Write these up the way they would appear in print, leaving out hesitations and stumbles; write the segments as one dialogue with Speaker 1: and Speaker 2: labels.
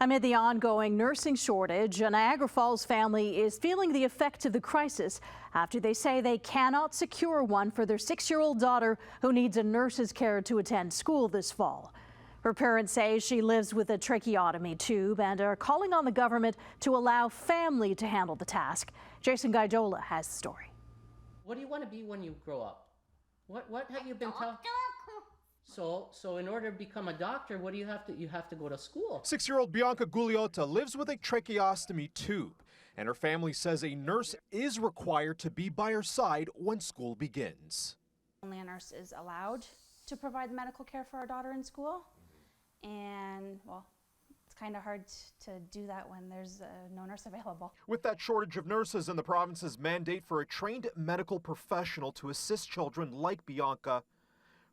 Speaker 1: Amid the ongoing nursing shortage, a Niagara Falls family is feeling the effect of the crisis after they say they cannot secure one for their 6-year-old daughter who needs a nurse's care to attend school this fall. Her parents say she lives with a tracheostomy tube and are calling on the government to allow family to handle the task. Jessie and Guilgotta has the story.
Speaker 2: What do you want to be when you grow up? What have you been taught? So in order to become a doctor, what do you have to? You have to go to school.
Speaker 3: 6-year-old Bianca Guilgotta lives with a tracheostomy tube, and her family says a nurse is required to be by her side when school begins.
Speaker 4: Only a nurse is allowed to provide medical care for our daughter in school, and well, it's kind of hard to do that when there's no nurse available.
Speaker 3: With that shortage of nurses and the province's mandate for a trained medical professional to assist children like Bianca,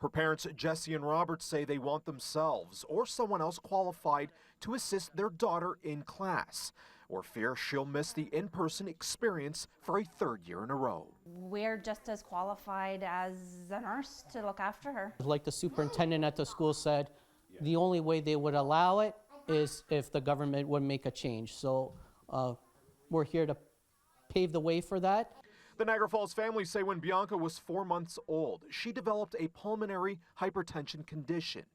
Speaker 3: her parents, Jessie and Robert, say they want themselves or someone else qualified to assist their daughter in class, or fear she'll miss the in-person experience for a 3rd year in a row.
Speaker 4: We're just as qualified as a nurse to look after her.
Speaker 5: Like the superintendent at the school said, the only way they would allow it is if the government would make a change. So we're here to pave the way for that.
Speaker 3: The Niagara Falls family say when Bianca was 4 months old, she developed a pulmonary hypertension condition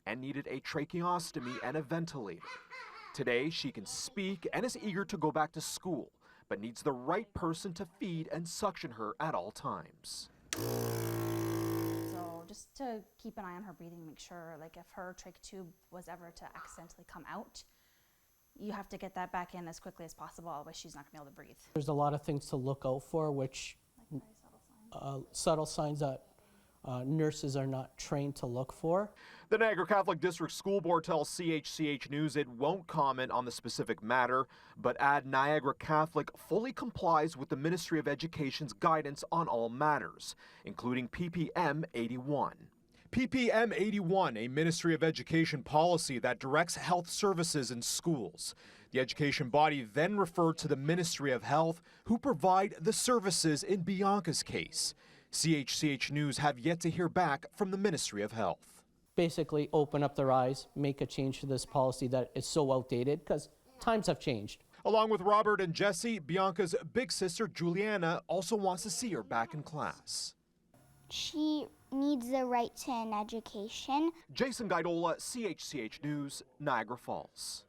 Speaker 3: and needed a tracheostomy and a ventilator. Today, she can speak and is eager to go back to school, but needs the right person to feed and suction her at all times.
Speaker 4: So just to keep an eye on her breathing, make sure like if her trach tube was ever to accidentally come out, you have to get that back in as quickly as possible, otherwise she's not going to be able to breathe.
Speaker 5: There's a lot of things to look out for, which
Speaker 4: Like
Speaker 5: subtle signs that nurses are not trained to look for.
Speaker 3: The Niagara Catholic District School Board tells CHCH News it won't comment on the specific matter, but add Niagara Catholic fully complies with the Ministry of Education's guidance on all matters, including PPM 81. PPM 81, a Ministry of Education policy that directs health services in schools. The education body then referred to the Ministry of Health, who provide the services in Bianca's case. CHCH News have yet to hear back from the Ministry of Health.
Speaker 5: Basically open up their eyes, make a change to this policy that is so outdated, because times have changed.
Speaker 3: Along with Robert and Jessie, Bianca's big sister Juliana also wants to see her back in class.
Speaker 6: She needs the right to an education.
Speaker 3: Jessie and Guilgotta, CHCH News, Niagara Falls.